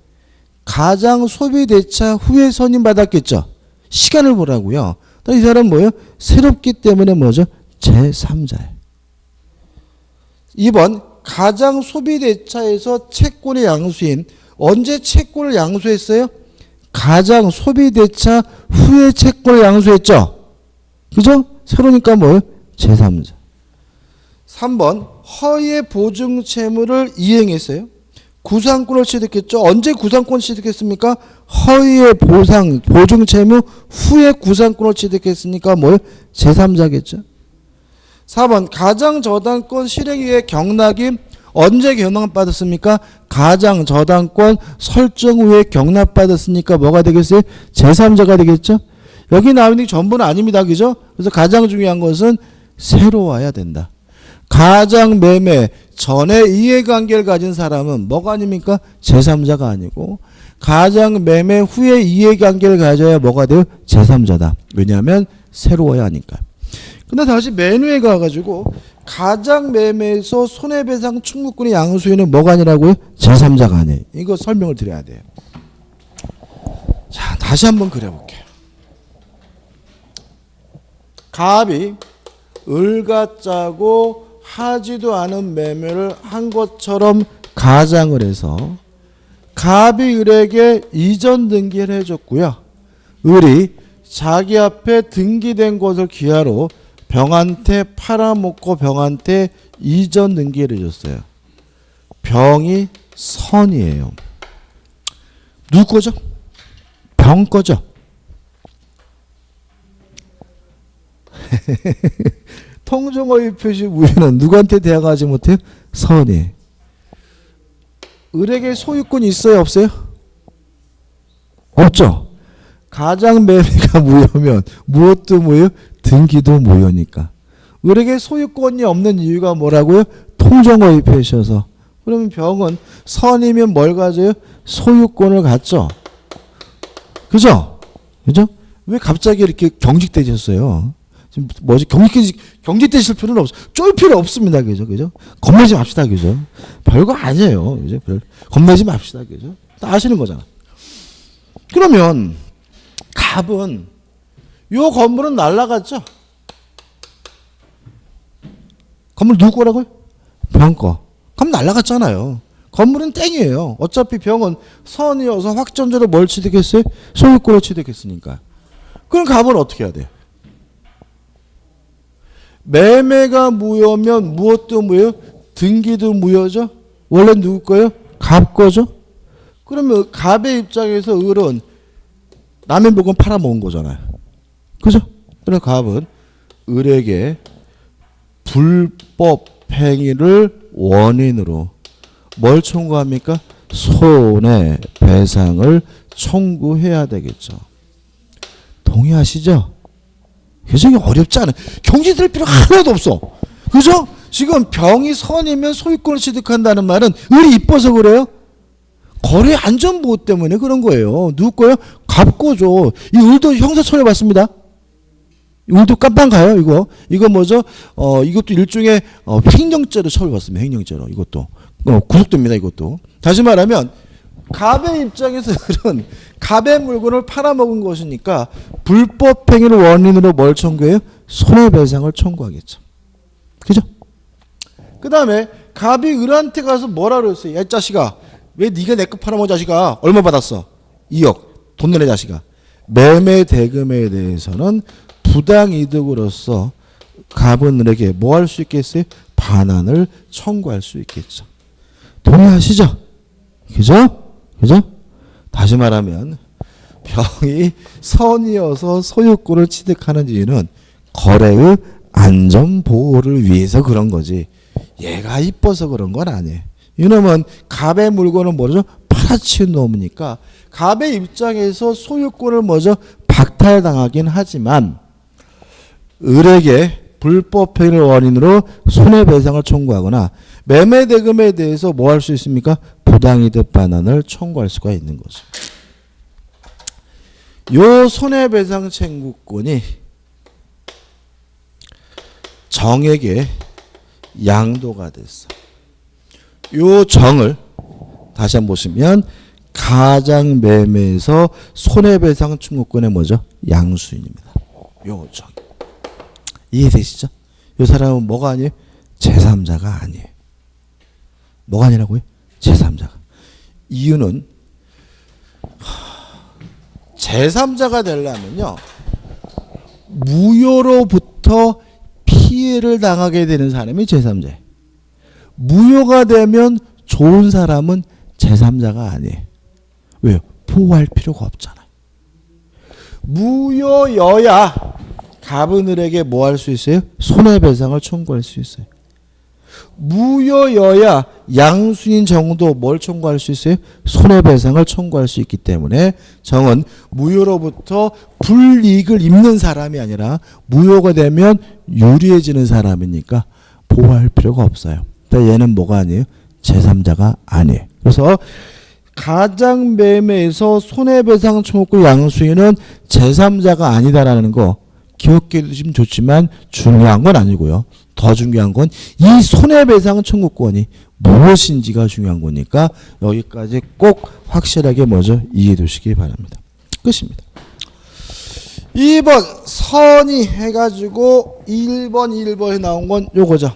가장 소비 대차 후에 선임받았겠죠. 시간을 보라고요. 이 사람은 뭐예요? 새롭기 때문에 뭐죠? 제3자예요. 2번 가장 소비 대차에서 채권의 양수인. 언제 채권을 양수했어요? 가장 소비 대차 후에 채권을 양수했죠. 그죠? 새로니까 뭐예요? 제3자. 3번 허위의 보증 채무를 이행했어요. 구상권을 취득했죠. 언제 구상권을 취득했습니까? 허위의 보증 채무 후에 구상권을 취득했으니까 뭐예요? 제3자겠죠. 4번 가장 저당권 실행위의 경락임 언제 경납받았습니까? 가장 저당권 설정 후에 경납받았으니까 뭐가 되겠어요? 제3자가 되겠죠. 여기 나오는 게 전부는 아닙니다. 그죠? 그래서 가장 중요한 것은 새로워야 된다. 가장 매매 전에 이해관계를 가진 사람은 뭐가 아닙니까? 제3자가 아니고 가장 매매 후에 이해관계를 가져야 뭐가 돼요? 제3자다. 왜냐하면 새로워야 하니까. 근데 다시 맨 위에 가가지고 가장 매매에서 손해배상 청구권의 양수인은 뭐가 아니라고요? 제3자가 아니에요. 이거 설명을 드려야 돼요. 자, 다시 한번 그려볼게요. 갑이 을과 짜고 하지도 않은 매매를 한 것처럼 가장을 해서 갑이 을에게 이전 등기를 해줬고요. 을이 자기 앞에 등기된 것을 기하로 병한테 팔아먹고 병한테 이전 등기를 해줬어요. 병이 선이에요. 누구 거죠? 병 거죠? 통정어휘 표시 무효는 누구한테 대항하지 못해요? 선이. 을에게 소유권이 있어요? 없어요? 없죠. 가장 매매가 무효면 무엇도 무효? 등기도 무효니까. 을에게 소유권이 없는 이유가 뭐라고요? 통정어휘 표시여서. 그러면 병은 선이면 뭘 가져요? 소유권을 갖죠. 그죠? 그죠? 왜 갑자기 이렇게 경직되셨어요? 지금 뭐지? 경직되실 필요는 없어. 쫄 필요 없습니다. 그죠? 그죠? 겁내지 맙시다. 그죠? 별거 아니에요. 그죠? 겁내지 맙시다. 그죠? 다 아시는 거잖아. 그러면 갑은 요 건물은 날라갔죠? 건물 누구 거라고요? 병 거. 그럼 날라갔잖아요. 건물은 땡이에요. 어차피 병은 선이어서 확정적으로 뭘 취득했어요? 소유권을 취득했으니까. 그럼 갑은 어떻게 해야 돼요? 매매가 무효면 무엇도 무효? 등기도 무효죠? 원래 누구 거예요? 갑 거죠? 그러면 갑의 입장에서 을은 남의 물건 팔아먹은 거잖아요. 그죠? 그래서 갑은 을에게 불법 행위를 원인으로 뭘 청구합니까? 손해배상을 청구해야 되겠죠. 동의하시죠? 굉장히 어렵지 않아요. 경직될 필요 하나도 없어. 그죠? 지금 병이 선이면 소유권을 취득한다는 말은 을이 이뻐서 그래요? 거래 안전보호 때문에 그런 거예요. 누구 거예요? 갑 거죠. 이 을도 형사처벌 받습니다. 을도 깜빵 가요, 이거. 이거 뭐죠? 이것도 일종의 횡령죄로 처벌받습니다. 횡령죄로. 이것도. 구속됩니다, 이것도. 다시 말하면 갑의 입장에서 을은 갑의 물건을 팔아먹은 것이니까 불법 행위를 원인으로 뭘 청구해요? 손해배상을 청구하겠죠. 그죠? 그 다음에 갑이 을한테 가서 뭐라 그랬어요? 야, 자식아. 왜 네가 내 거 팔아먹은 자식아? 얼마 받았어? 2억. 돈 내내 자식아. 매매 대금에 대해서는 부당이득으로서 갑은 을에게 뭐 할 수 있겠어요? 반환을 청구할 수 있겠죠. 동의하시죠? 그죠? 그죠? 다시 말하면 병이 선이어서 소유권을 취득하는 이유는 거래의 안전보호를 위해서 그런 거지 얘가 이뻐서 그런 건 아니에요. 이놈은 갑의 물건은 뭐죠? 팔아치운 놈이니까 갑의 입장에서 소유권을 뭐죠? 박탈당하긴 하지만 을에게 불법 행위를 원인으로 손해배상을 청구하거나 매매대금에 대해서 뭐 할 수 있습니까? 부당이득 반환을 청구할 수가 있는 거죠. 요 손해배상 청구권이 정에게 양도가 됐어. 요 정을 다시 한번 보시면 가장 매매에서 손해배상 청구권의 뭐죠? 양수인입니다. 요 정. 이해되시죠? 요 사람은 뭐가 아니에요? 제3자가 아니에요. 뭐가 아니라고요? 제3자가. 이유는 제3자가 되려면요. 무효로부터 피해를 당하게 되는 사람이 제3자예요. 무효가 되면 좋은 사람은 제3자가 아니에요. 왜요? 보호할 필요가 없잖아요. 무효여야 갑은 을에게 뭐 할 수 있어요? 손해배상을 청구할 수 있어요. 무효여야 양수인 정도 뭘 청구할 수 있어요? 손해배상을 청구할 수 있기 때문에 정은 무효로부터 불이익을 입는 사람이 아니라 무효가 되면 유리해지는 사람이니까 보호할 필요가 없어요. 그러니까 얘는 뭐가 아니에요? 제3자가 아니에요. 그래서 가장매매에서 손해배상 청구권 양수인은 제3자가 아니다라는 거 기억해 두시면 좋지만 중요한 건 아니고요. 더 중요한 건 이 손해배상 청구권이 무엇인지가 중요한 거니까 여기까지 꼭 확실하게 먼저 이해해 두시기 바랍니다. 끝입니다. 2번 선이 해가지고 1번에 나온 건 요거죠.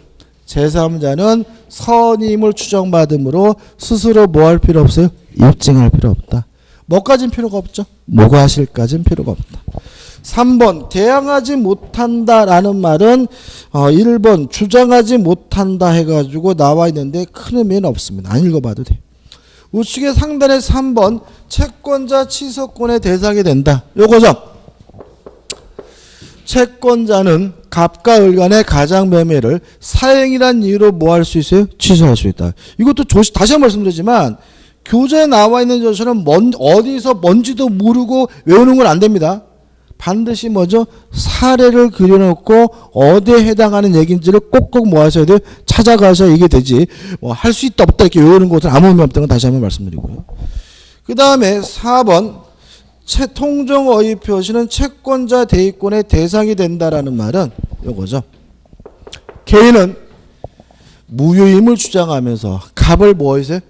제3자는 선임을 추정받으므로 스스로 뭐 할 필요 없어요? 입증할 필요 없다. 뭐까진 필요가 없죠? 뭐가 실까진 필요가 없다. 3번 대항하지 못한다라는 말은 1번 주장하지 못한다 해가지고 나와 있는데 큰 의미는 없습니다. 안 읽어봐도 돼요. 우측의 상단의 3번 채권자 취소권의 대상이 된다. 요거죠. 채권자는 갑과 을 간의 가장매매를 사행이란 이유로 뭐 할 수 있어요? 취소할 수 있다. 이것도 다시 한번 말씀드리지만 교재에 나와 있는 것처럼 어디서 뭔지도 모르고 외우는 건 안 됩니다. 반드시 뭐죠? 사례를 그려놓고 어디에 해당하는 얘기인지를 꼭꼭 뭐 하셔야 돼요? 찾아가셔야 이게 되지. 뭐 할 수 있다 없다 이렇게 외우는 것은 아무 의미 없다는 건 다시 한번 말씀드리고요. 그 다음에 4번 통정어휘 표시는 채권자 대위권의 대상이 된다라는 말은 이거죠. 개인은 무효임을 주장하면서 갑을 뭐해서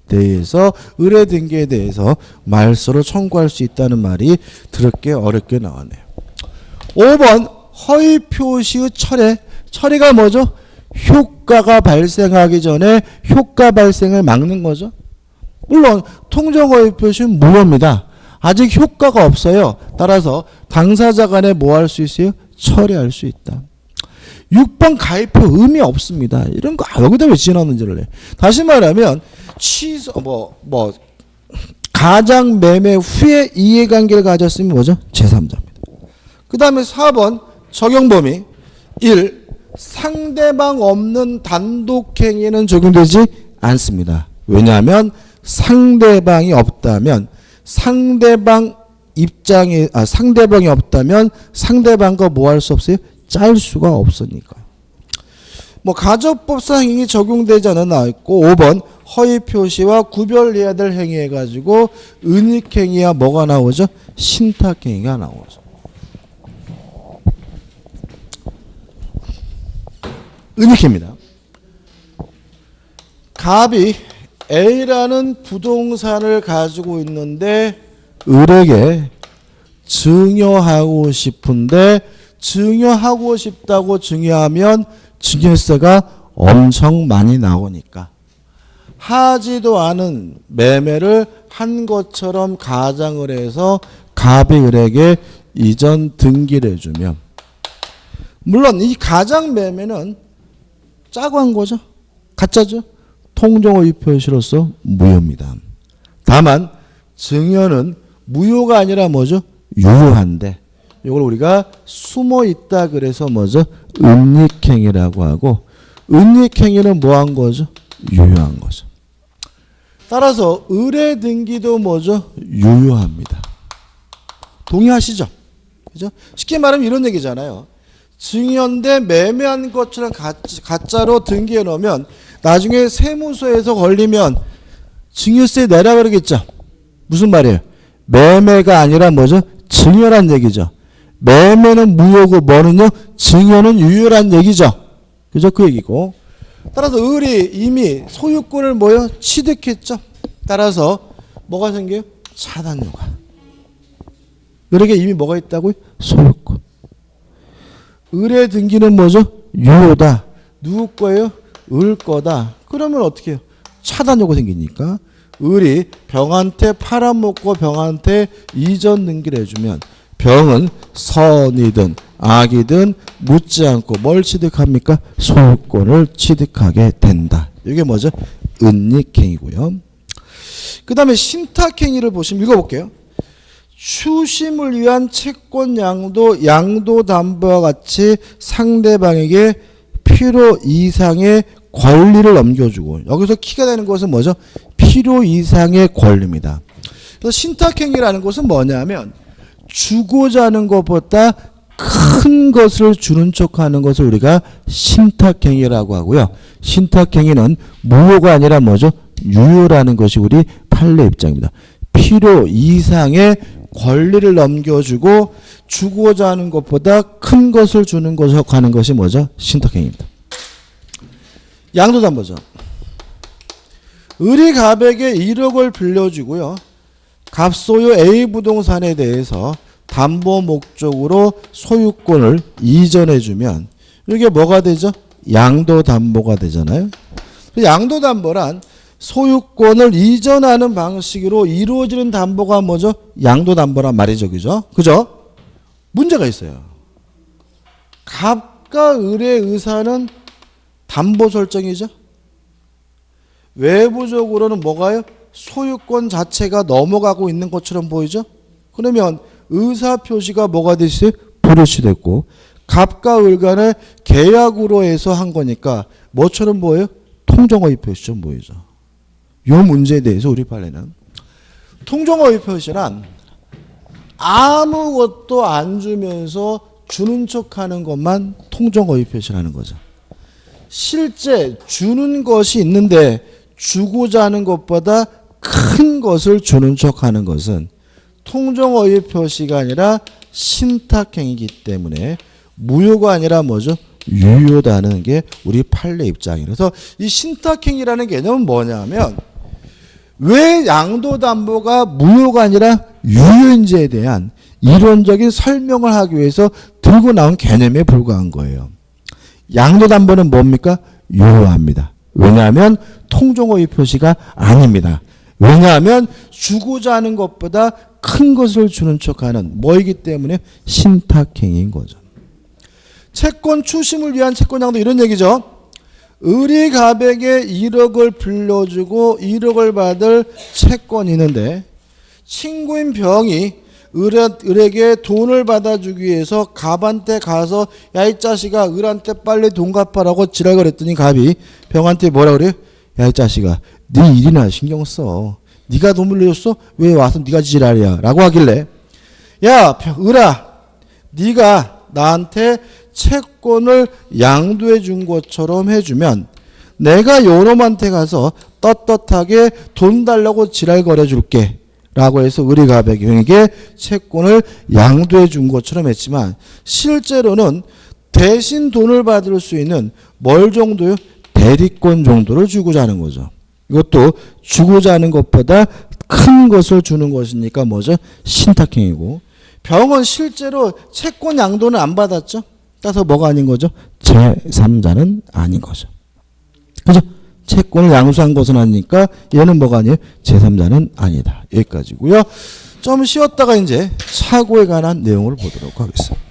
대의에서 의뢰 등기에 대해서 말소로 청구할 수 있다는 말이 더럽게 어렵게 나왔네요. 5번 허위 표시의 철회가 뭐죠? 효과가 발생하기 전에 효과 발생을 막는 거죠. 물론 통정허위 표시는 무효입니다. 아직 효과가 없어요. 따라서 당사자 간에 뭐 할 수 있어요? 처리할 수 있다. 6번 가입표 의미 없습니다. 이런 거 여기다 왜 지어놨는지를 해. 다시 말하면 취소 가장 매매 후에 이해관계를 가졌으면 뭐죠? 제3자입니다. 그 다음에 4번 적용 범위 1. 상대방 없는 단독행위는 적용되지 않습니다. 왜냐하면 상대방이 없다면 상대방이 없다면 상대방과 뭐 할 수 없어요? 짤 수가 없으니까. 뭐 가정법상 행위 적용되지 않은 나와 있고 5번 허위 표시와 구별해야 될 행위 해가지고 은닉행위와 뭐가 나오죠? 신탁행위가 나오죠. 은닉입니다. 갑이 A라는 부동산을 가지고 있는데 을에게 증여하고 싶은데 증여하고 싶다고 증여하면 증여세가 엄청 많이 나오니까 하지도 않은 매매를 한 것처럼 가장을 해서 갑이 을에게 이전 등기를 해주면 물론 이 가장 매매는 짜고 한 거죠. 가짜죠. 통정허위 표시로서 무효입니다. 다만 증여는 무효가 아니라 뭐죠? 유효한데 이걸 우리가 숨어 있다 그래서 뭐죠? 은닉행위라고 하고 은닉행위는 뭐 한 거죠? 유효한 거죠. 따라서 의뢰 등기도 뭐죠? 유효합니다. 동의하시죠? 그죠? 쉽게 말하면 이런 얘기잖아요. 증여인데 매매한 것처럼 가짜로 등기해 놓으면 나중에 세무서에서 걸리면 증여세 내라 그러겠죠. 무슨 말이에요? 매매가 아니라 뭐죠? 증여란 얘기죠. 매매는 무효고 뭐는요? 증여는 유효란 얘기죠. 그죠? 그 얘기고. 따라서 을이 이미 소유권을 뭐요? 취득했죠. 따라서 뭐가 생겨요? 차단료가. 을에게 이미 뭐가 있다고요? 소유권. 을의 등기는 뭐죠? 유효다. 누구 거예요? 을 거다. 그러면 어떻게 해요? 차단료가 생기니까 을이 병한테 팔아먹고 병한테 이전 등기를 해주면 병은 선이든 악이든 묻지 않고 뭘 취득합니까? 소유권을 취득하게 된다. 이게 뭐죠? 은닉행위고요. 그 다음에 신탁행위를 보시면 읽어볼게요. 추심을 위한 채권 양도 담보와 같이 상대방에게 필요 이상의 권리를 넘겨주고 여기서 키가 되는 것은 뭐죠? 필요 이상의 권리입니다. 그래서 신탁행위라는 것은 뭐냐면 주고자 하는 것보다 큰 것을 주는 척하는 것을 우리가 신탁행위라고 하고요. 신탁행위는 무효가 아니라 뭐죠? 유효라는 것이 우리 판례 입장입니다. 필요 이상의 권리를 넘겨주고 주고자 하는 것보다 큰 것을 주는 것을 하는 것이 뭐죠? 신탁행위입니다. 양도담보죠. 을이 갑에게 1억을 빌려주고요. 갑 소유 A 부동산에 대해서 담보 목적으로 소유권을 이전해주면 이게 뭐가 되죠? 양도담보가 되잖아요. 양도담보란 소유권을 이전하는 방식으로 이루어지는 담보가 뭐죠? 양도담보란 말이죠. 그죠? 문제가 있어요. 갑과 을의 의사는 담보 설정이죠. 외부적으로는 뭐가요? 소유권 자체가 넘어가고 있는 것처럼 보이죠. 그러면 의사 표시가 뭐가 됐어요? 버릇이 됐고 갑과 을 간의 계약으로 해서 한 거니까 뭐처럼 보여요? 통정허위 표시처럼 보이죠. 이 문제에 대해서 우리 판례는 통정허위 표시란 아무것도 안 주면서 주는 척하는 것만 통정허위 표시라는 거죠. 실제 주는 것이 있는데 주고자 하는 것보다 큰 것을 주는 척하는 것은 통정허위 표시가 아니라 신탁행위이기 때문에 무효가 아니라 뭐죠? 유효다는 게 우리 판례 입장이에요. 그래서 이 신탁행위라는 개념은 뭐냐면 왜 양도담보가 무효가 아니라 유효인지에 대한 이론적인 설명을 하기 위해서 들고 나온 개념에 불과한 거예요. 양도담보는 뭡니까? 유효합니다. 왜냐하면 통정허위 표시가 아닙니다. 왜냐하면 주고자 하는 것보다 큰 것을 주는 척하는 뭐이기 때문에 신탁행위인 거죠. 채권 추심을 위한 채권양도 이런 얘기죠. 을이 갑에게 1억을 빌려주고 1억을 받을 채권이 있는데 친구인 병이 을에게 돈을 받아주기 위해서 갑한테 가서 야 이 자식아 을한테 빨리 돈 갚아라고 지랄거렸더니 갑이 병한테 뭐라 그래요? 야 이 자식아 네 일이나 신경 써. 네가 돈 빌려줬어? 왜 와서 네가 지랄이야? 라고 하길래 야 을아 네가 나한테 채권을 양도해 준 것처럼 해주면 내가 요놈한테 가서 떳떳하게 돈 달라고 지랄거려 줄게 라고 해서 을이 갑에게 채권을 양도해 준 것처럼 했지만 실제로는 대신 돈을 받을 수 있는 뭘 정도요? 대리권 정도를 주고자 하는 거죠. 이것도 주고자 하는 것보다 큰 것을 주는 것이니까 뭐죠? 신탁행위고 병은 실제로 채권 양도는 안 받았죠. 따라서 뭐가 아닌 거죠? 제3자는 아닌 거죠. 그죠? 채권을 양수한 것은 아니니까 얘는 뭐가 아니에요? 제3자는 아니다. 여기까지고요. 좀 쉬었다가 이제 사고에 관한 내용을 보도록 하겠습니다.